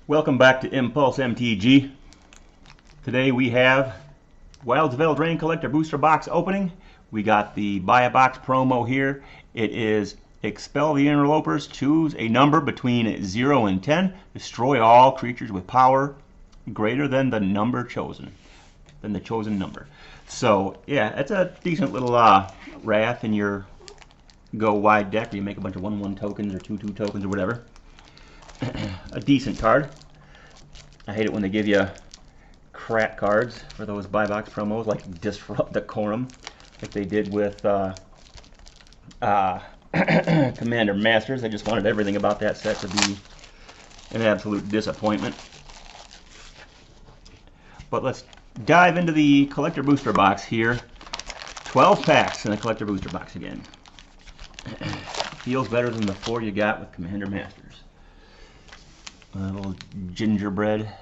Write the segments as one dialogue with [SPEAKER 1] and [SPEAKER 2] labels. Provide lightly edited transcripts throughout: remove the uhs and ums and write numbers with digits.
[SPEAKER 1] Welcome back to Impulse MTG. Today we have Wilds of Eldraine Collector Booster Box opening. We got the Buy a Box promo here. It is expel the interlopers, choose a number between 0 and 10, destroy all creatures with power greater than the number chosen, than the chosen number. So yeah, it's a decent little wrath in your go wide deck where you make a bunch of 1/1 tokens or 2/2 tokens or whatever. A decent card. I hate it when they give you crap cards for those buy box promos, like Disrupt Decorum, like they did with Commander Masters. I just wanted everything about that set to be an absolute disappointment. But let's dive into the collector booster box here. 12 packs in a collector booster box again. Feels better than the 4 you got with Commander Masters. A little gingerbread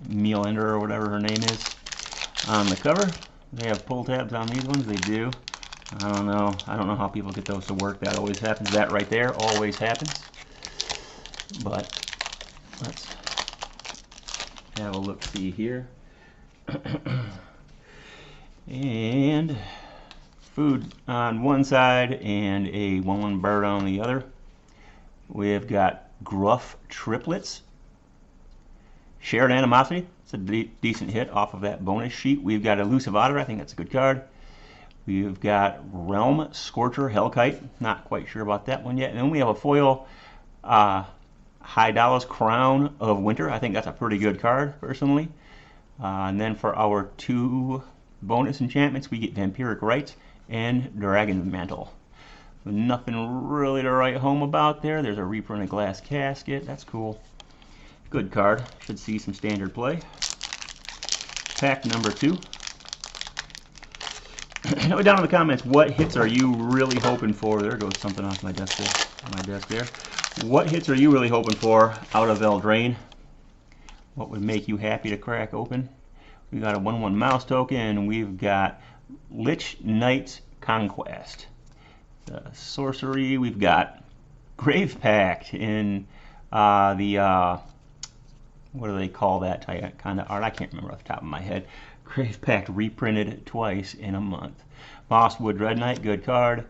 [SPEAKER 1] meal ender or whatever her name is on the cover. They have pull tabs on these ones. They do. I don't know how people get those to work. That always happens. That right there always happens. But let's have a look see here. And food on one side and a 1/1 bird on the other. We've got Gruff Triplets. Shared Animosity. It's a decent hit off of that bonus sheet. We've got Elusive Otter. I think that's a good card. We've got Realm Scorcher Hellkite. Not quite sure about that one yet. And then we have a foil Hydalos Crown of Winter. I think that's a pretty good card, personally. And then for our 2 bonus enchantments, we get Vampiric Rites and Dragon's Mantle. So nothing really to write home about there. There's a reprinted glass casket. That's cool. Good card. Should see some standard play. Pack number 2. Note down in the comments, what hits are you really hoping for? There goes something off my desk there. What hits are you really hoping for out of Eldraine? What would make you happy to crack open? We've got a 1/1 mouse token. We've got Lich Knight's Conquest. Sorcery. We've got Grave Pact in the what do they call that kind of art? I can't remember off the top of my head. Grave Pact reprinted twice in a month. Mosswood Dread Knight, good card.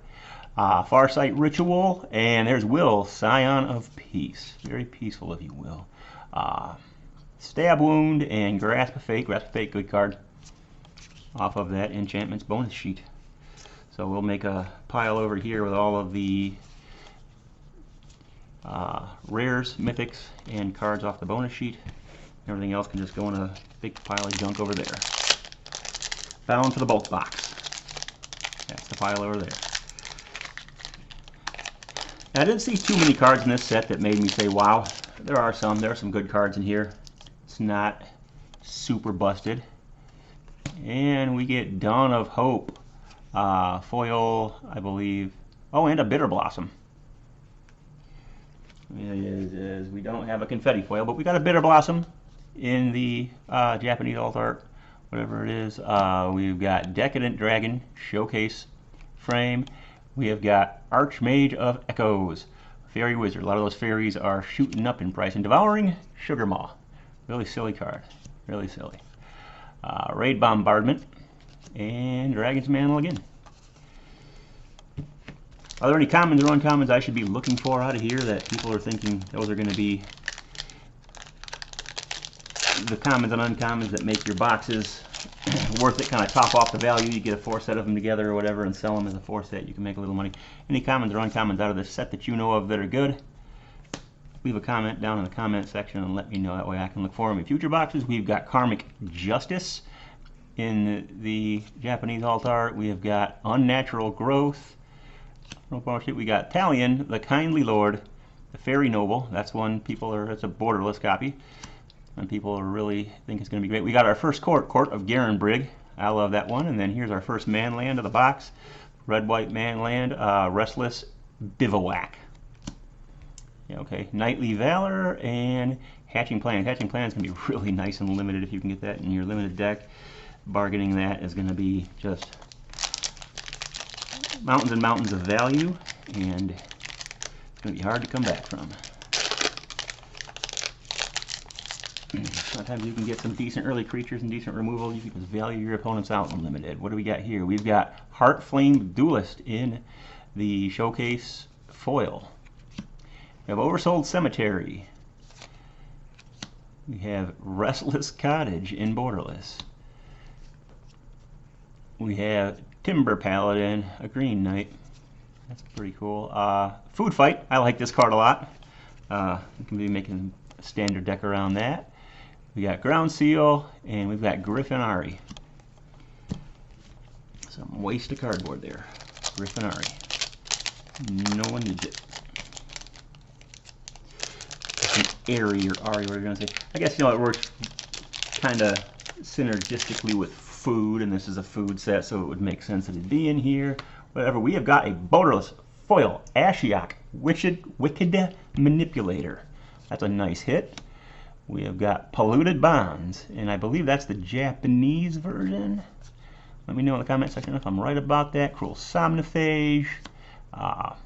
[SPEAKER 1] Farsight Ritual, and there's Will, Scion of Peace. Very peaceful, if you will. Stab Wound and Grasp of Fate. Grasp of Fate, good card. Off of that enchantments bonus sheet. So we'll make a pile over here with all of the rares, mythics, and cards off the bonus sheet. Everything else can just go in a big pile of junk over there. Bound for the bulk box. That's the pile over there. Now, I didn't see too many cards in this set that made me say, wow. There are some good cards in here. It's not super busted. And we get Dawn of Hope. Foil, I believe. Oh, and a Bitter Blossom. We don't have a Confetti Foil, but we got a Bitter Blossom in the Japanese alt art, whatever it is. We've got Decadent Dragon Showcase Frame. We have got Archmage of Echoes, Fairy Wizard. A lot of those fairies are shooting up in price. And Devouring Sugar Maw. Really silly card. Really silly. Raid Bombardment. And Dragon's Mantle again. Are there any commons or uncommons I should be looking for out of here that people are thinking those are going to be the commons and uncommons that make your boxes worth it, kind of top off the value? You get a 4 set of them together or whatever and sell them as a 4 set. You can make a little money. Any commons or uncommons out of this set that you know of that are good? Leave a comment down in the comment section and let me know. That way I can look for them in future boxes. We've got Karmic Justice in the Japanese alt art. We have got Unnatural Growth. We got Talion, the Kindly Lord, the Fairy Noble. That's one it's a borderless copy, and people really think it's going to be great. We got our first Court of Garenbrig. I love that one. And then here's our first Manland of the box, Red-White Manland, Restless Bivouac. Yeah, okay, Knightly Valor and Hatching Plan. Hatching Plan is going to be really nice and limited if you can get that in your limited deck. Bargaining that is going to be just mountains and mountains of value, and it's going to be hard to come back from. Sometimes you can get some decent early creatures and decent removal. You can just value your opponents out unlimited. What do we got here? We've got Heartflame Duelist in the Showcase foil. We have Oversold Cemetery. We have Restless Cottage in Borderless. We have Timber Paladin, a green knight. That's pretty cool. Food Fight. I like this card a lot. You can be making a standard deck around that. We got Ground Seal, and we've got Griffinari. Some waste of cardboard there. Griffinari. No one needs it. It's an Airy or Ari, what are you going to say? I guess, you know, it works kind of synergistically with food, and this is a food set, so it would make sense that it'd be in here. Whatever. We have got a Borderless Foil Ashiok Wicked Manipulator. That's a nice hit. We have got Polluted Bonds, and I believe that's the Japanese version. Let me know in the comment section if I'm right about that. Cruel Somnophage. Of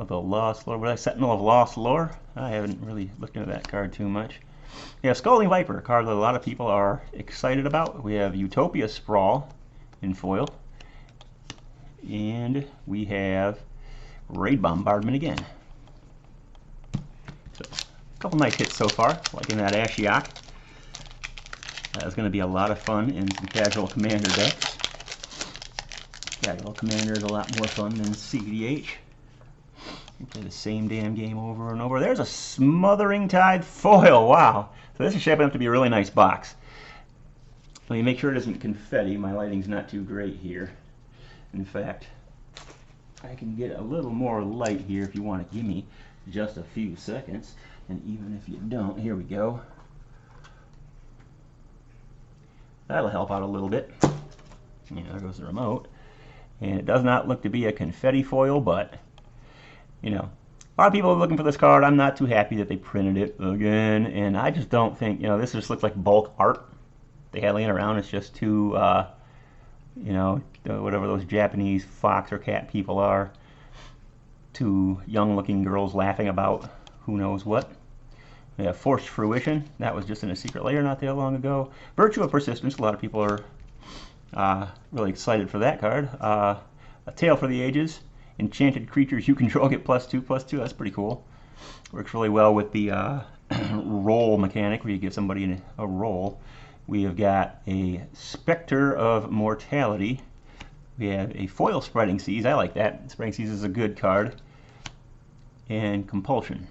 [SPEAKER 1] the Lost Lore. What is that? Sentinel of Lost Lore? I haven't really looked into that card too much. We have Scalding Viper, a card that a lot of people are excited about. We have Utopia Sprawl in foil. And we have Raid Bombardment again. So, a couple nice hits so far, like in that Ashiok. That's going to be a lot of fun in some Casual Commander decks. Casual Commander is a lot more fun than CDH. You play the same damn game over and over. There's a Smothering Tide foil. Wow. So this is shaping up to be a really nice box. Let me make sure it isn't confetti. My lighting's not too great here. In fact, I can get a little more light here if you want to give me just a few seconds. And even if you don't, here we go. That'll help out a little bit. Yeah, there goes the remote. And it does not look to be a confetti foil, but, you know, a lot of people are looking for this card. I'm not too happy that they printed it again. And I just don't think, you know, this just looks like bulk art they had laying around. It's just too, you know, whatever those Japanese fox or cat people are. Two young-looking girls laughing about who knows what. We have Forced Fruition. That was just in a secret layer not that long ago. Virtue of Persistence. A lot of people are really excited for that card. A Tale for the Ages. Enchanted creatures you control get +2/+2. That's pretty cool. Works really well with the roll mechanic where you give somebody a roll. We have got a Spectre of Mortality. We have a foil Spreading Seas. I like that. Spreading Seas is a good card. And Compulsion.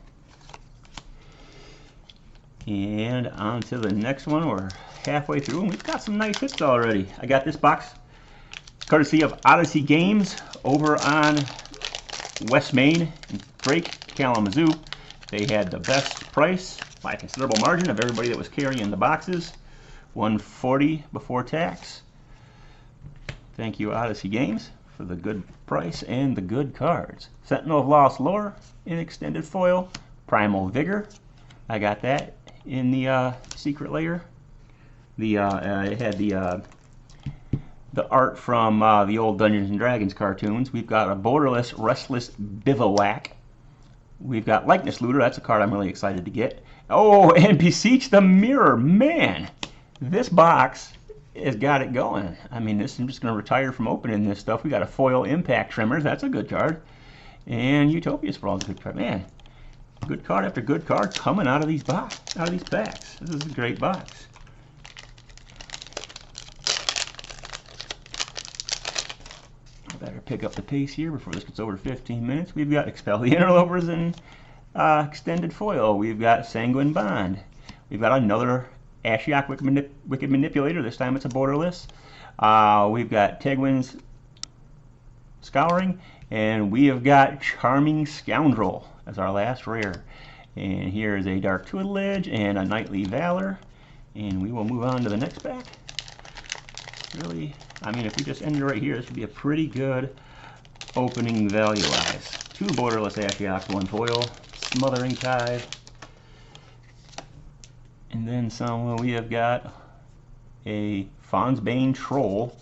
[SPEAKER 1] And on to the next one. We're halfway through, and we've got some nice hits already. I got this box courtesy of Odyssey Games over on West Main in Drake, Kalamazoo. They had the best price by a considerable margin of everybody that was carrying the boxes. $140 before tax. Thank you, Odyssey Games, for the good price and the good cards. Sentinel of Lost Lore in extended foil. Primal Vigor. I got that in the secret layer. It had the art from the old Dungeons and Dragons cartoons. We've got a Borderless Restless Bivouac. We've got Likeness Looter. That's a card I'm really excited to get. Oh, and Beseech the Mirror. Man, this box has got it going. I mean, I'm just going to retire from opening this stuff. We got a Foil Impact Tremors. That's a good card. And Utopia Sprawl is a good card. Man, good card after good card coming out of these packs. This is a great box. I better pick up the pace here before this gets over 15 minutes. We've got Expel the Interlopers in extended foil. We've got Sanguine Bond. We've got another Ashiok Wicked Manipulator. This time it's a Borderless. We've got Tegwin's Scouring. And we have got Charming Scoundrel as our last rare. And here is a Dark Tutelage and a Knightly Valor. And we will move on to the next pack. Really, I mean, if we just ended right here, this would be a pretty good opening value-wise. 2 Borderless Ashioks, 1 foil, Smothering Tide. And then we have got a Fawn's Bane Troll.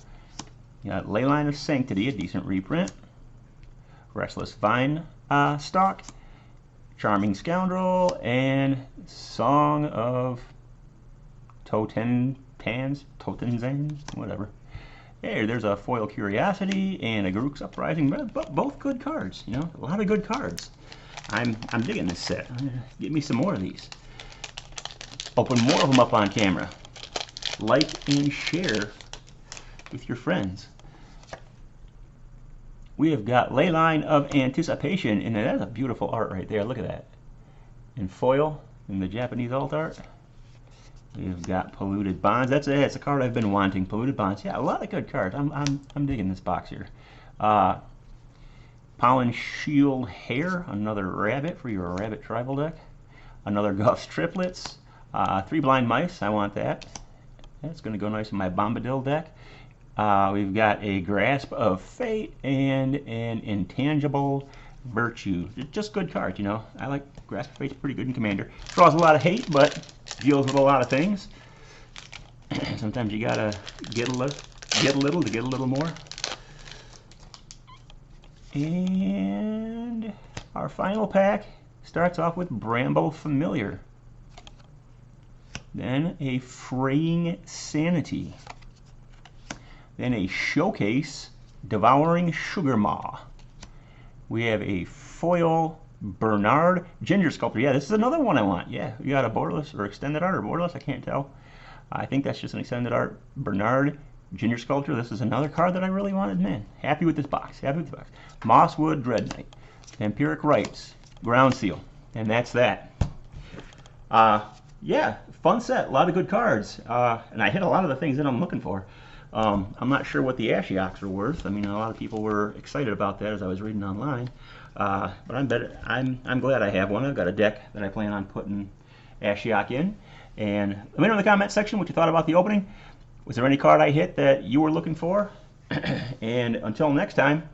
[SPEAKER 1] You got Leyline of Sanctity, a decent reprint. Restless Vine Stalk. Charming Scoundrel, and Song of Totenzan, whatever. Hey, there's a Foil Curiosity and a Garruk's Uprising, but both good cards. You know, a lot of good cards. I'm digging this set. Give me some more of these. Open more of them up on camera. Like and share with your friends. We have got Leyline of Anticipation, and that's a beautiful art right there. Look at that. In foil, in the Japanese alt art. We've got Polluted Bonds. That's it. It's a card I've been wanting. Polluted Bonds. Yeah, a lot of good cards. I'm digging this box here. Pollen Shield Hair, another rabbit for your rabbit tribal deck. Another Guff's Triplets. 3 Blind Mice. I want that. That's going to go nice in my Bombadil deck. We've got a Grasp of Fate and an Intangible Virtue. Just good cards, you know. I like Grasp of Fate's pretty good in Commander. Draws a lot of hate, but deals with a lot of things. Sometimes you gotta get a little to get a little more. And our final pack starts off with Bramble Familiar. Then a Fraying Sanity. Then a Showcase Devouring Sugar Maw. We have a foil Bernard Ginger Sculptor. Yeah, this is another one I want. Yeah, we got a borderless or extended art or borderless. I can't tell. I think that's just an extended art Bernard Ginger Sculptor. This is another card that I really wanted. Man, happy with this box. Happy with the box. Mosswood Dread Knight. Vampiric Rites. Ground Seal. And that's that. Yeah, fun set. A lot of good cards. And I hit a lot of the things that I'm looking for. I'm not sure what the Ashioks are worth. I mean, a lot of people were excited about that as I was reading online. But I'm glad I have one. I've got a deck that I plan on putting Ashiok in. And let me know in the comment section what you thought about the opening. Was there any card I hit that you were looking for? And until next time,